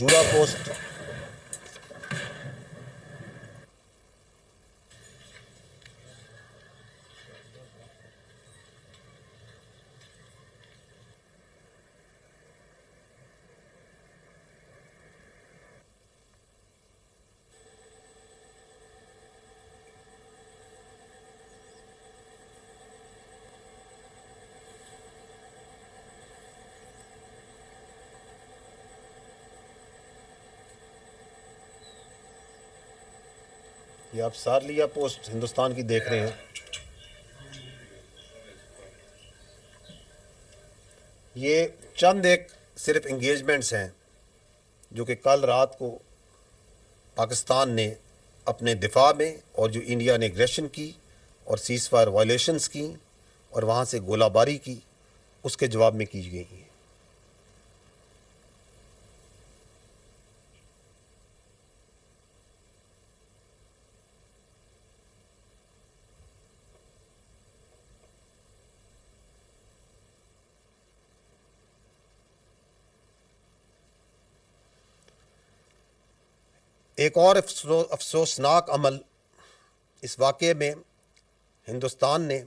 جورا post یہ آپ سارلیا post Hindustan کی دیکھ رہے ہیں. یہ چند ایک صرف انگیجمنٹس ہیں جو کہ کل رات کو پاکستان نے اپنے دفاع میں اور جو انڈیا نے ایگریشن کی اور سیز فائر وائلیشنز کی اور وہاں سے گولہ باری کی اس کے جواب میں کی گئی ہیں. ایک اور افسوسناک عمل اس واقعے میں ہندوستان نے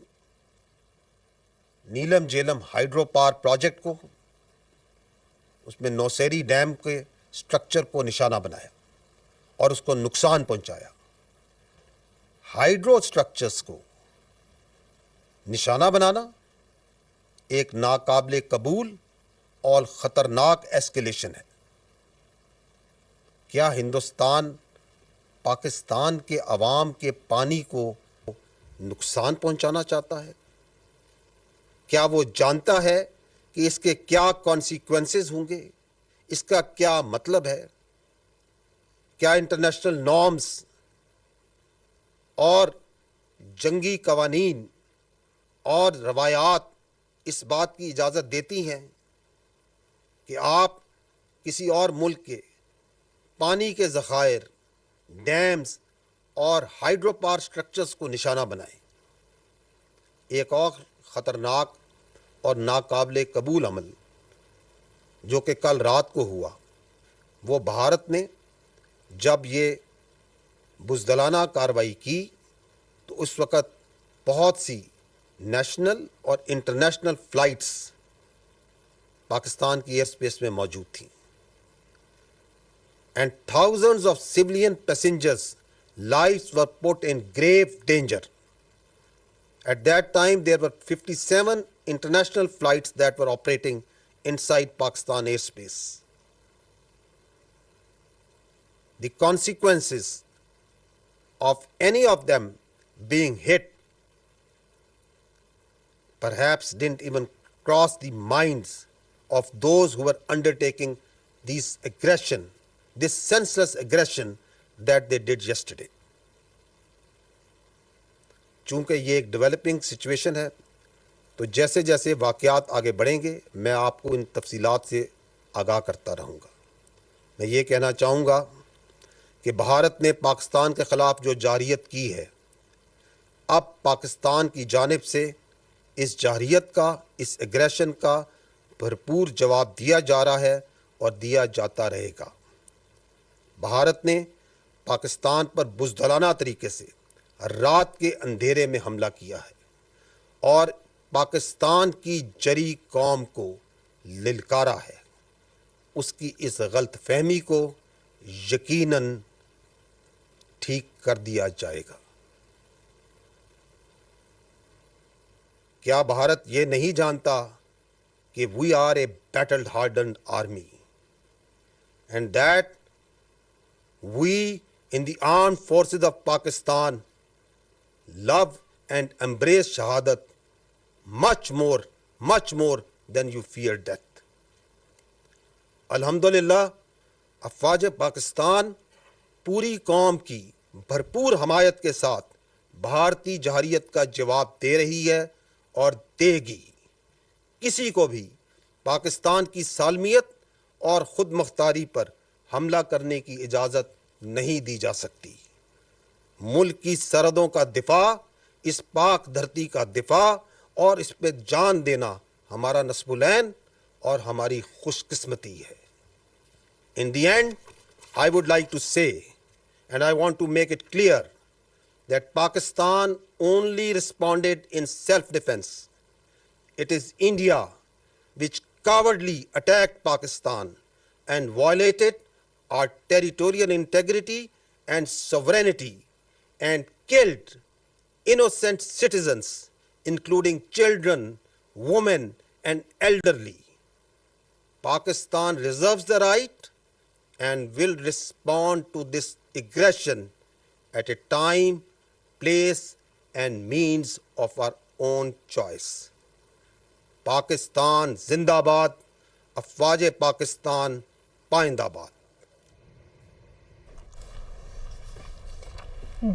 نیلم جیلم ہائیڈرو پاور پروجیکٹ کو اس میں نوسیری ڈیم کے سٹرکچر کو نشانہ بنایا اور اس کو نقصان پہنچایا. ہائیڈرو سٹرکچرز کو نشانہ بنانا ایک ناقابل قبول اور خطرناک ایسکیلیشن ہے. کیا ہندوستان پاکستان کے عوام کے پانی کو نقصان پہنچانا چاہتا ہے؟ کیا وہ جانتا ہے کہ اس کے کیا کانسیکوینسز ہوں گے؟ اس کا کیا مطلب ہے؟ کیا انٹرنیشنل نارمز اور جنگی قوانین اور روایات اس بات کی اجازت دیتی ہیں کہ آپ کسی اور ملک کے پانی کے ذخائر، ڈیمز اور ہائیڈرو پاور سٹرکچرز کو نشانہ بنائیں؟ ایک اور خطرناک اور ناقابل قبول عمل جو کہ کل رات کو ہوا، وہ بھارت نے جب یہ بزدلانہ کارروائی کی تو اس وقت بہت سی نیشنل اور انٹرنیشنل فلائٹس پاکستان کی ایئر اسپیس میں موجود تھیں. And thousands of civilian passengers' lives were put in grave danger. At that time, there were 57 international flights that were operating inside Pakistan airspace. The consequences of any of them being hit perhaps didn't even cross the minds of those who were undertaking this senseless aggression that they did yesterday. چونکہ یہ ایک developing situation ہے تو جیسے جیسے واقعات آگے بڑھیں گے میں آپ کو ان تفصیلات سے آگاہ کرتا رہوں گا. میں یہ کہنا چاہوں گا کہ بھارت نے پاکستان کے خلاف جو جارحیت کی ہے، اب پاکستان کی جانب سے اس جارحیت کا، اس ایگریشن کا بھرپور جواب دیا جا رہا ہے اور دیا جاتا رہے گا. بھارت نے پاکستان پر بزدلانہ طریقے سے رات کے اندھیرے میں حملہ کیا ہے اور پاکستان کی جری قوم کو للکارا ہے. اس کی اس غلط فہمی کو یقیناً ٹھیک کر دیا جائے گا. کیا بھارت یہ نہیں جانتا کہ we are a battle hardened army and that we in the armed forces of Pakistan love and embrace shahadat much more than you fear death. الحمدللہ افواج پاکستان پوری قوم کی بھرپور حمایت کے ساتھ بھارتی جارحیت کا جواب دے رہی ہے اور دے گی. کسی کو بھی پاکستان کی سالمیت اور خود مختاری پر حملہ کرنے کی اجازت نہیں دی جا سکتی. ملک کی سرحدوں کا دفاع، اس پاک دھرتی کا دفاع اور اس پہ جان دینا ہمارا نصب العین اور ہماری خوش قسمتی ہے. In the end, I would like to say, and I want to make it clear, that Pakistan only responded in self-defense. It is India which cowardly attacked Pakistan and violated our territorial integrity and sovereignty and killed innocent citizens, including children, women, and elderly. Pakistan reserves the right and will respond to this aggression at a time, place, and means of our own choice. Pakistan Zindabad, Afwaj Pakistan Paindabad.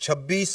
26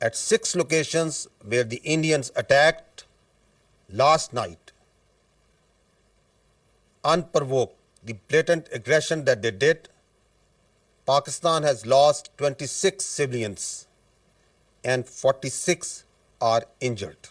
at 6 locations where the Indians attacked last night, unprovoked, the blatant aggression that they did, Pakistan has lost 26 civilians and 46 are injured.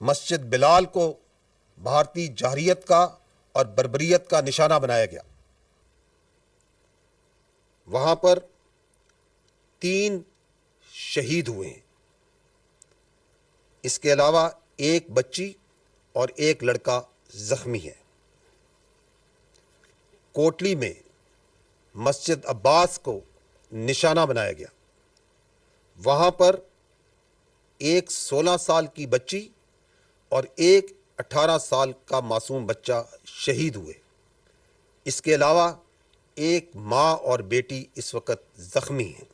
مسجد بلال کو بھارتی جارحیت کا اور بربریت کا نشانہ بنایا گیا. وہاں پر 3 شہید ہوئے ہیں. اس کے علاوہ ایک بچی اور ایک لڑکا زخمی ہے. کوٹلی میں مسجد عباس کو نشانہ بنایا گیا. وہاں پر ایک 16 سال کی بچی اور ایک 18 سال کا معصوم بچہ شہید ہوئے. اس کے علاوہ ایک ماں اور بیٹی اس وقت زخمی ہیں.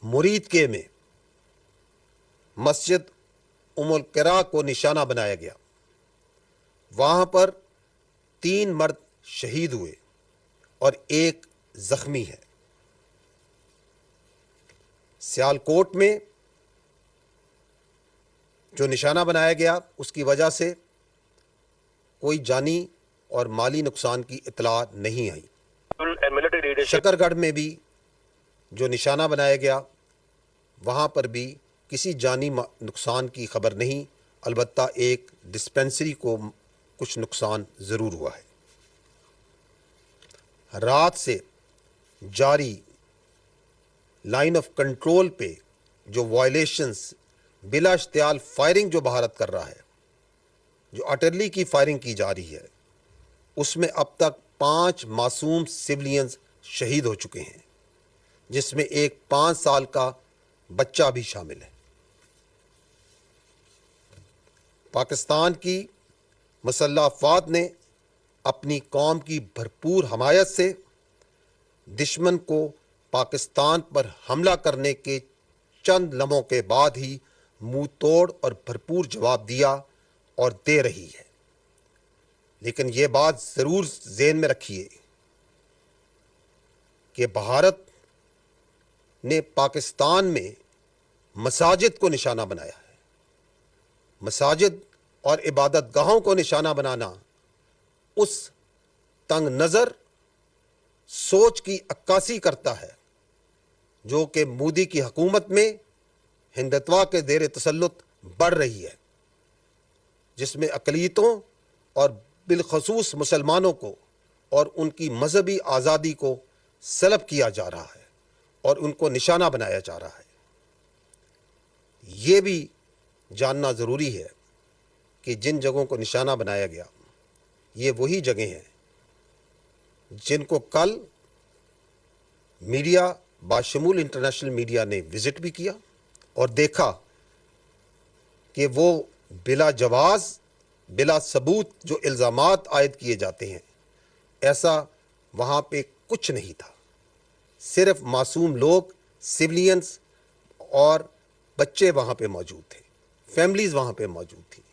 مرید کے میں مسجد ام القرا کو نشانہ بنایا گیا. وہاں پر 3 مرد شہید ہوئے اور ایک زخمی ہے. سیالکوٹ میں جو نشانہ بنایا گیا اس کی وجہ سے کوئی جانی اور مالی نقصان کی اطلاع نہیں آئی. شکر گڑھ میں بھی جو نشانہ بنایا گیا وہاں پر بھی کسی جانی نقصان کی خبر نہیں. البتہ ایک ڈسپنسری کو کچھ نقصان ضرور ہوا ہے. رات سے جاری لائن آف کنٹرول پہ جو وائلیشنز بلا اشتعال فائرنگ جو بھارت کر رہا ہے, جو اٹرلی کی فائرنگ کی جا رہی ہے, اس میں اب تک 5 معصوم سویلینز شہید ہو چکے ہیں, جس میں ایک 5 سال کا بچہ بھی شامل ہے. پاکستان کی مسلح افواج نے اپنی قوم کی بھرپور حمایت سے دشمن کو پاکستان پر حملہ کرنے کے چند لمحوں کے بعد ہی منہ توڑ اور بھرپور جواب دیا اور دے رہی ہے. لیکن یہ بات ضرور ذہن میں رکھیے کہ بھارت نے پاکستان میں مساجد کو نشانہ بنایا ہے. مساجد اور عبادت گاہوں کو نشانہ بنانا اس تنگ نظر سوچ کی عکاسی کرتا ہے جو کہ مودی کی حکومت میں ہندتوا کے زیر تسلط بڑھ رہی ہے, جس میں اقلیتوں اور بالخصوص مسلمانوں کو اور ان کی مذہبی آزادی کو سلب کیا جا رہا ہے اور ان کو نشانہ بنایا جا رہا ہے. یہ بھی جاننا ضروری ہے کہ جن جگہوں کو نشانہ بنایا گیا یہ وہی جگہیں ہیں جن کو کل میڈیا باشمول انٹرنیشنل میڈیا نے وزٹ بھی کیا اور دیکھا کہ وہ بلا جواز بلا ثبوت جو الزامات عائد کیے جاتے ہیں ایسا وہاں پہ کچھ نہیں تھا. صرف معصوم لوگ سویلینز اور بچے وہاں پہ موجود تھے, فیملیز وہاں پہ موجود تھیں.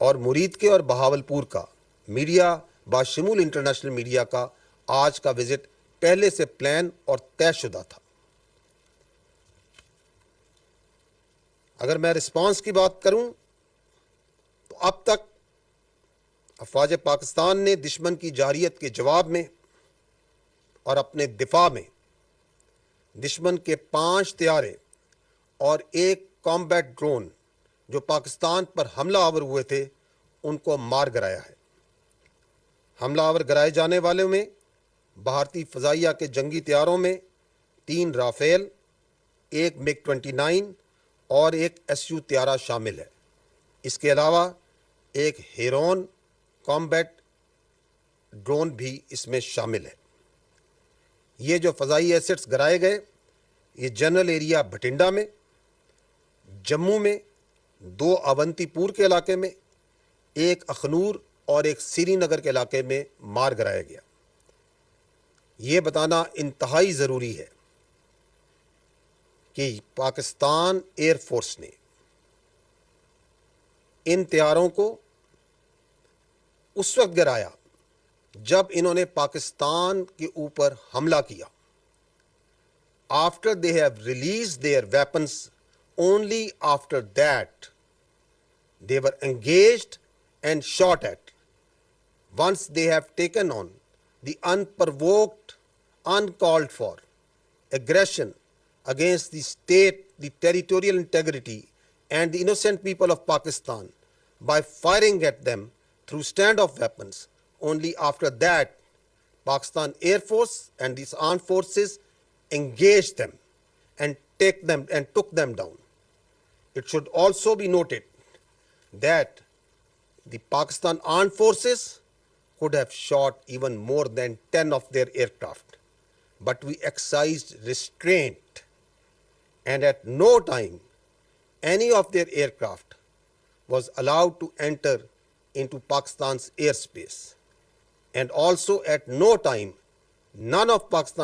اور مرید کے اور بہاولپور کا میڈیا باشمول انٹرنیشنل میڈیا کا آج کا وزٹ پہلے سے پلان اور طے شدہ تھا. اگر میں رسپانس کی بات کروں تو اب تک افواج پاکستان نے دشمن کی جارحیت کے جواب میں اور اپنے دفاع میں دشمن کے 5 طیارے اور ایک کامبیٹ ڈرون جو پاکستان پر حملہ آور ہوئے تھے ان کو مار گرایا ہے. حملہ آور گرائے جانے والوں میں بھارتی فضائیہ کے جنگی طیاروں میں 3 رافیل, ایک MiG 29 اور ایک SU طیارہ شامل ہے. اس کے علاوہ ایک ہیرون کامبیٹ ڈرون بھی اس میں شامل ہے. یہ جو فضائی ایسٹس گرائے گئے یہ جنرل ایریا بھٹنڈا میں, جموں میں 2 اونتی پور کے علاقے میں, ایک اخنور اور ایک سری نگر کے علاقے میں مار گرایا گیا. یہ بتانا انتہائی ضروری ہے کہ پاکستان ایئر فورس نے ان طیاروں کو اس وقت گرایا جب انہوں نے پاکستان کے اوپر حملہ کیا. After they have released their weapons, only after that they were engaged and shot at. Once they have taken on the unprovoked, uncalled for aggression against the state, the territorial integrity and the innocent people of Pakistan by firing at them through standoff weapons. Only after that, Pakistan Air Force and these armed forces engaged them and took them down. It should also be noted that the Pakistan armed forces could have shot even more than 10 of their aircraft, but we exercised restraint, and at no time any of their aircraft was allowed to enter into Pakistan's airspace, and also at no time none of Pakistan